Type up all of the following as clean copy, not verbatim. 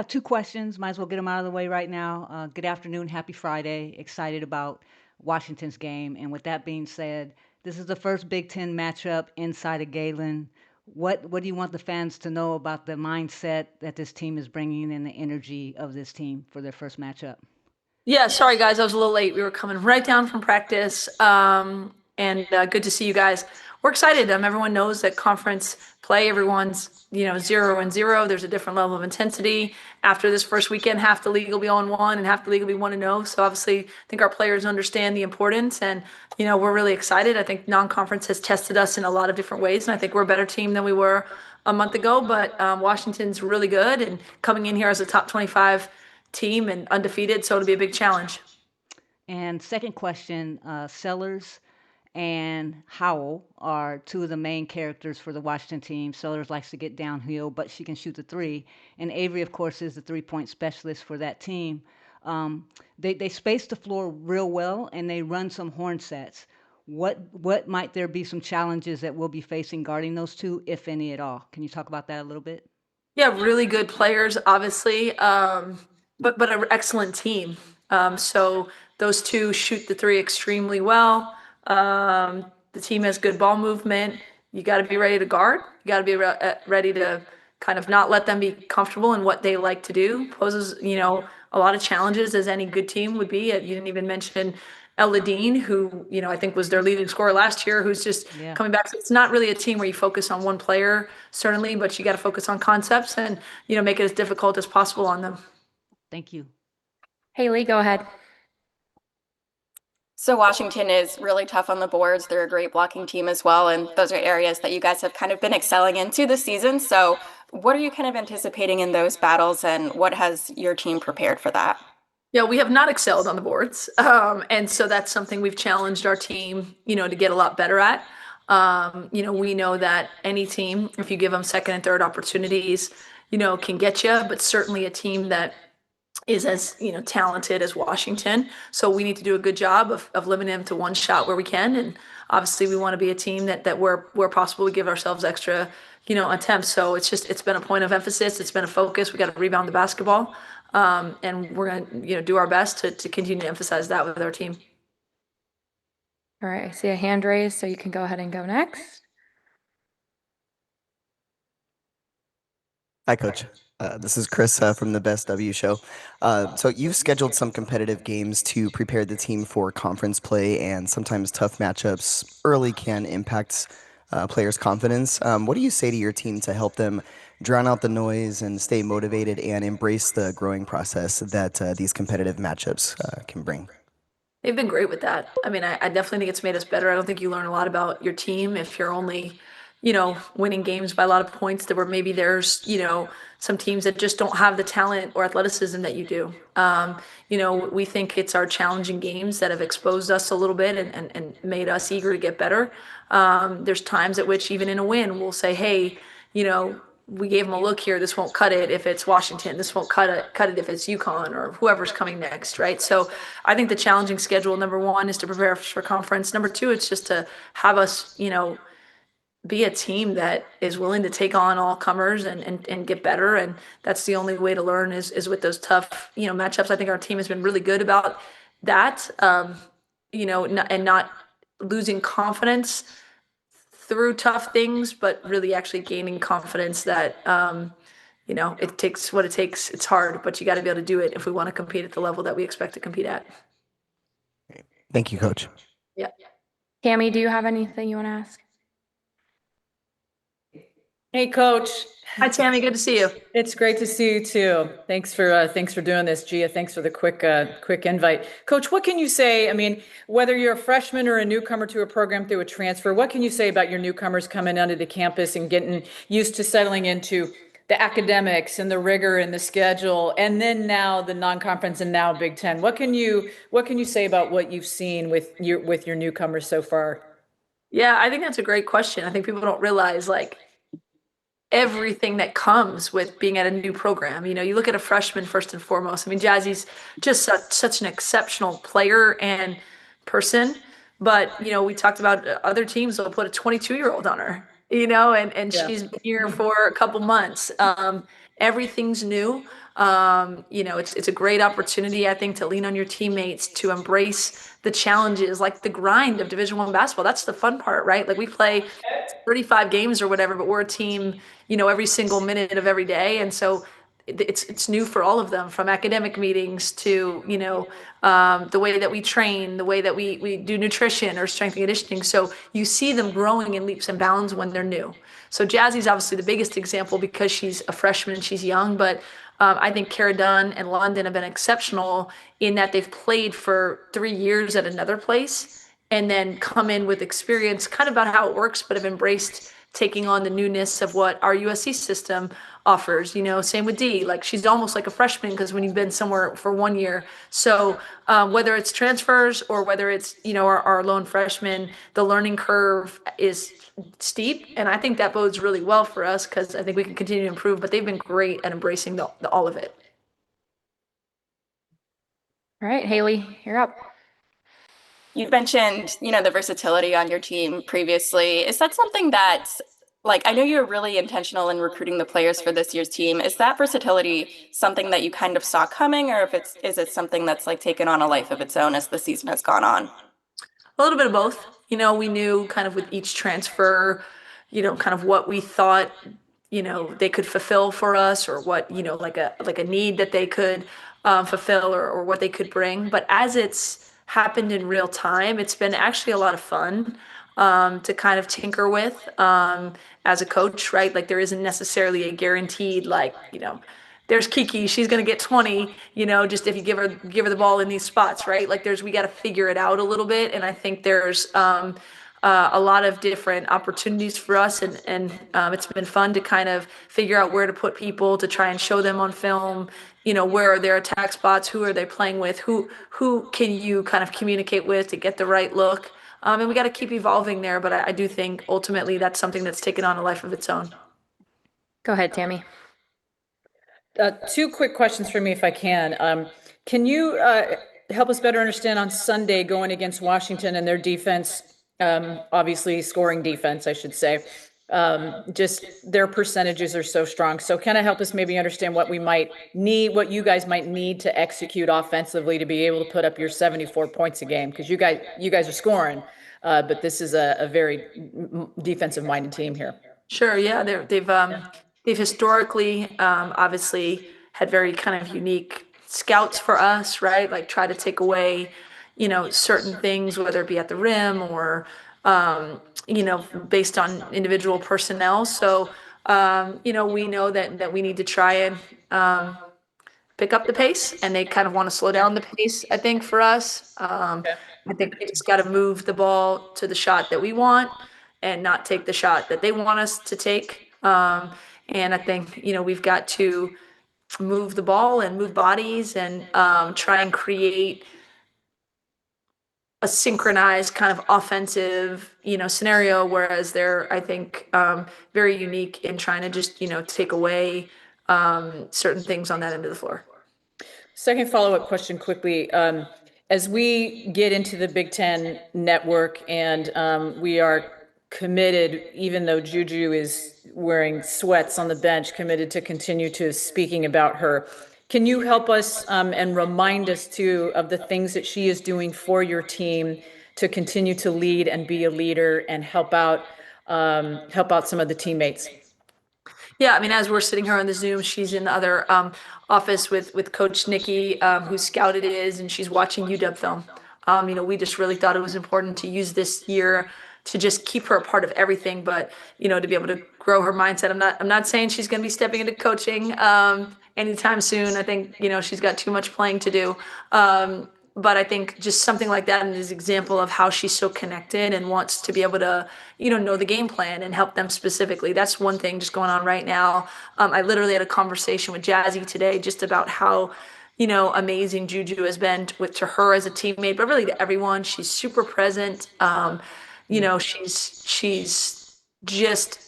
have two questions. Might as well get them out of the way right now. Good afternoon. Happy Friday. Excited about Washington's game. And with that being said, this is the first Big Ten matchup inside of Galen. What do you want the fans to know about the mindset that this team is bringing and the energy of this team for their first matchup? Yeah, sorry guys, I was a little late. We were coming right down from practice, and good to see you guys. We're excited. Everyone knows that conference play, everyone's 0-0. There's a different level of intensity. After this first weekend, half the league will be on one, and half the league will be 1-0. So obviously, I think our players understand the importance, and we're really excited. I think non-conference has tested us in a lot of different ways, and I think we're a better team than we were a month ago. But Washington's really good, and coming in here as a top 25 team and undefeated, so it'll be a big challenge. And second question, Sellers and Howell are two of the main characters for the Washington team. Sellers likes to get downhill, but she can shoot the three. And Avery, of course, is the three-point specialist for that team. They space the floor real well, and they run some horn sets. What might there be some challenges that we'll be facing guarding those two, if any at all? Can you talk about that a little bit? Yeah, really good players, obviously, but an excellent team. So those two shoot the three extremely well. The team has good ball movement. You got to be ready to guard. You got to be ready to kind of not let them be comfortable in what they like to do. Poses, a lot of challenges as any good team would be. You didn't even mention Dean, who, I think was their leading scorer last year, who's just Yeah. coming back. So it's not really a team where you focus on one player, certainly, but you got to focus on concepts and, make it as difficult as possible on them. Thank you. Haley, go ahead. So Washington is really tough on the boards. They're a great blocking team as well, and those are areas that you guys have kind of been excelling into this season. So what are you kind of anticipating in those battles, and what has your team prepared for that? Yeah, we have not excelled on the boards. And so that's something we've challenged our team, to get a lot better at. We know that any team, if you give them second and third opportunities, can get you, but certainly a team that is as, talented as Washington. So we need to do a good job of limiting them to one shot where we can. And obviously we want to be a team that where possible, we give ourselves extra, attempts. So it's been a point of emphasis. It's been a focus. We got to rebound the basketball. And we're going to, do our best to continue to emphasize that with our team. All right, I see a hand raised, so you can go ahead and go next. Hi, Coach. This is Chris from the Best W Show. So you've scheduled some competitive games to prepare the team for conference play, and sometimes tough matchups early can impact players' confidence. What do you say to your team to help them drown out the noise and stay motivated and embrace the growing process that these competitive matchups can bring? They've been great with that. I mean, I definitely think it's made us better. I don't think you learn a lot about your team if you're only, winning games by a lot of points that were maybe there's, some teams that just don't have the talent or athleticism that you do. We think it's our challenging games that have exposed us a little bit and made us eager to get better. There's times at which even in a win, we'll say, hey, we gave them a look here. This won't cut it if it's Washington. This won't cut it if it's UConn or whoever's coming next, right? So I think the challenging schedule, number one, is to prepare us for conference. Number two, it's just to have us, be a team that is willing to take on all comers and get better. And that's the only way to learn is with those tough, matchups. I think our team has been really good about that, and not losing confidence through tough things, but really actually gaining confidence that, it takes what it takes. It's hard, but you got to be able to do it if we want to compete at the level that we expect to compete at. Thank you, Coach. Yeah. Tammy, do you have anything you want to ask? Hey, Coach. Hi, Tammy. Good to see you. It's great to see you too. Thanks for doing this, Gia. Thanks for the quick invite, Coach. What can you say? I mean, whether you're a freshman or a newcomer to a program through a transfer, what can you say about your newcomers coming onto the campus and getting used to settling into the academics and the rigor and the schedule, and then now the non-conference and now Big Ten? What can you say about what you've seen with your newcomers so far? Yeah, I think that's a great question. I think people don't realize everything that comes with being at a new program. You look at a freshman first and foremost. I mean, Jazzy's just such an exceptional player and person. But, we talked about other teams will put a 22-year-old on her, and Yeah. she's been here for a couple months. Everything's new. It's a great opportunity, I think, to lean on your teammates, to embrace the challenges, like the grind of Division I basketball. That's the fun part, right? Like we play 35 games or whatever, but we're a team, every single minute of every day. And so it's new for all of them, from academic meetings to, the way that we train, the way that we do nutrition or strength and conditioning. So you see them growing in leaps and bounds when they're new. So Jazzy's obviously the biggest example because she's a freshman and she's young, but I think Cara Dunn and London have been exceptional in that they've played for 3 years at another place and then come in with experience kind of about how it works, but have embraced taking on the newness of what our USC system offers. Same with Dee. Like she's almost like a freshman because when you've been somewhere for 1 year. So whether it's transfers or whether it's, our lone freshmen, the learning curve is steep. And I think that bodes really well for us because I think we can continue to improve, but they've been great at embracing all of it. All right, Haley, you're up. You've mentioned, the versatility on your team previously. Is that something that's I know you're really intentional in recruiting the players for this year's team. Is that versatility something that you kind of saw coming, or is it something that's taken on a life of its own as the season has gone on? A little bit of both. We knew kind of with each transfer, kind of what we thought, they could fulfill for us, or what, like a need that they could fulfill, or what they could bring. But as it's happened in real time, it's been actually a lot of fun to kind of tinker with as a coach, right? Like there isn't necessarily a guaranteed, there's Kiki, she's going to get 20, just if you give her the ball in these spots, right? Like we got to figure it out a little bit. And I think there's a lot of different opportunities for us. And it's been fun to kind of figure out where to put people, to try and show them on film, where are their attack spots, who are they playing with, who can you kind of communicate with to get the right look. And we got to keep evolving there. But I do think ultimately that's something that's taken on a life of its own. Go ahead, Tammy. 2 quick questions for me, if I can. Can you help us better understand on Sunday going against Washington and their defense, obviously scoring defense, I should say, just their percentages are so strong. So kind of help us maybe understand what you guys might need to execute offensively to be able to put up your 74 points a game, because you guys are scoring, but this is a very defensive-minded team here. Sure, yeah, they've historically obviously had very kind of unique scouts for us, right? Like try to take away, certain things, whether it be at the rim or based on individual personnel. So we know that we need to try and pick up the pace, and they kind of want to slow down the pace, I think, for us. I think we just got to move the ball to the shot that we want and not take the shot that they want us to take. And I think, we've got to move the ball and move bodies and try and create a synchronized kind of offensive, scenario, whereas they're, I think, very unique in trying to just, take away certain things on that end of the floor. Second follow-up question quickly. As we get into the Big Ten network and we are committed, even though JuJu is wearing sweats on the bench, committed to continue to speaking about her. Can you help us and remind us too of the things that she is doing for your team to continue to lead and be a leader and help out some of the teammates? Yeah, I mean, as we're sitting here on the Zoom, she's in the other office with Coach Nikki, who scouted is, and she's watching UW film. We just really thought it was important to use this year to just keep her a part of everything, but to be able to grow her mindset. I'm not saying she's going to be stepping into coaching anytime soon. I think she's got too much playing to do. But I think just something like that is an example of how she's so connected and wants to be able to, know the game plan and help them specifically. That's one thing just going on right now. I literally had a conversation with Jazzy today just about how, amazing JuJu has been to her as a teammate, but really to everyone. She's super present. She's just,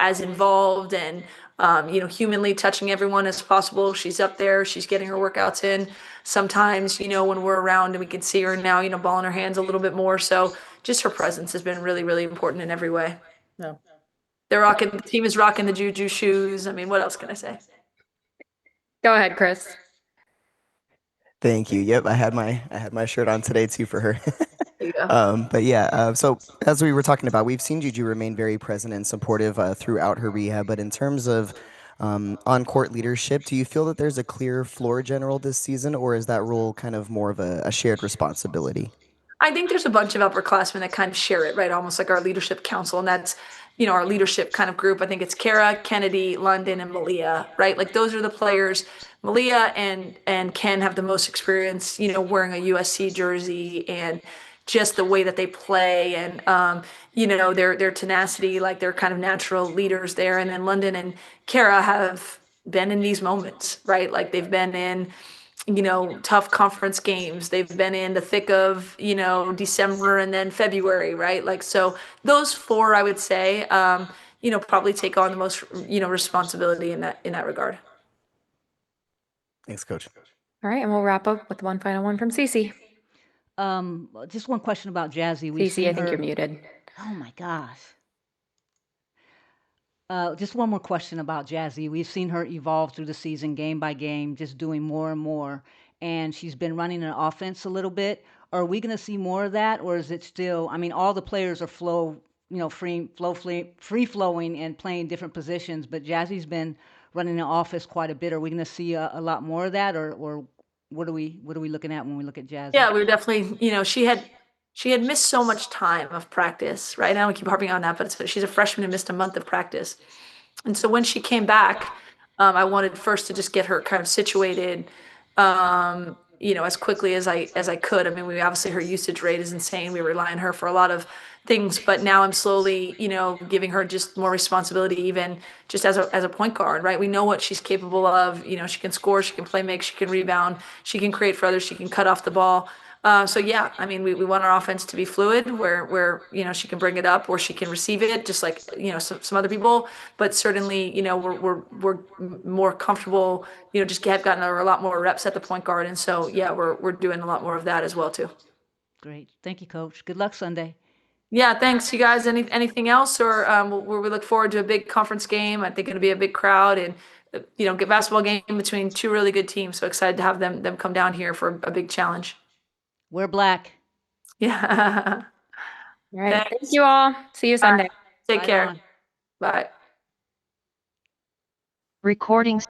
as involved and, humanly touching everyone as possible. She's up there, she's getting her workouts in. Sometimes, when we're around and we can see her now, ball in her hands a little bit more. So just her presence has been really, really important in every way. No. The team is rocking the JuJu shoes. I mean, what else can I say? Go ahead, Chris. Thank you. Yep, I had my shirt on today too for her. There you go. But yeah, so as we were talking about, we've seen JuJu remain very present and supportive throughout her rehab. But in terms of on-court leadership, do you feel that there's a clear floor general this season, or is that role kind of more of a shared responsibility? I think there's a bunch of upperclassmen that kind of share it, right? Almost like our leadership council, and that's, our leadership kind of group. I think it's Kara, Kennedy, London, and Malia, right? Like those are the players. Malia and Ken have the most experience, wearing a USC jersey and just the way that they play and their tenacity, like they're kind of natural leaders there. And then London and Kara have been in these moments, right? Like they've been in tough conference games. They've been in the thick of, December and then February, right? Like, so those four, I would say, probably take on the most, responsibility in that regard. Thanks, Coach. All right, and we'll wrap up with one final one from Cece. Just one question about Jazzy. We've Cece, seen I think her. you're muted. Oh my gosh. Just one more question about Jazzy. We've seen her evolve through the season, game by game, just doing more and more. And she's been running an offense a little bit. Are we going to see more of that, or is it still? I mean, all the players are free flowing and playing different positions. But Jazzy's been running an offense quite a bit. Are we going to see a lot more of that, or what are we looking at when we look at Jazzy? Yeah, we were definitely, she had missed so much time of practice, right? Now we keep harping on that, but she's a freshman who missed a month of practice. And so when she came back, I wanted first to just get her kind of situated, as quickly as I could. I mean, obviously her usage rate is insane. We rely on her for a lot of things, but now I'm slowly, giving her just more responsibility, even just as a point guard, right? We know what she's capable of. She can score, she can play make, she can rebound, she can create for others, she can cut off the ball. So yeah, I mean, we want our offense to be fluid, where she can bring it up or she can receive it, just like some other people. But certainly, we're more comfortable. Just have gotten a lot more reps at the point guard, and so yeah, we're doing a lot more of that as well too. Great. Thank you, Coach. Good luck Sunday. Yeah, thanks, you guys. Anything else, or we look forward to a big conference game. I think it'll be a big crowd and good basketball game between two really good teams. So excited to have them come down here for a big challenge. We're black. Yeah. All right, Thanks. thank you all. See you Sunday. Take Right care. on. Bye. Recording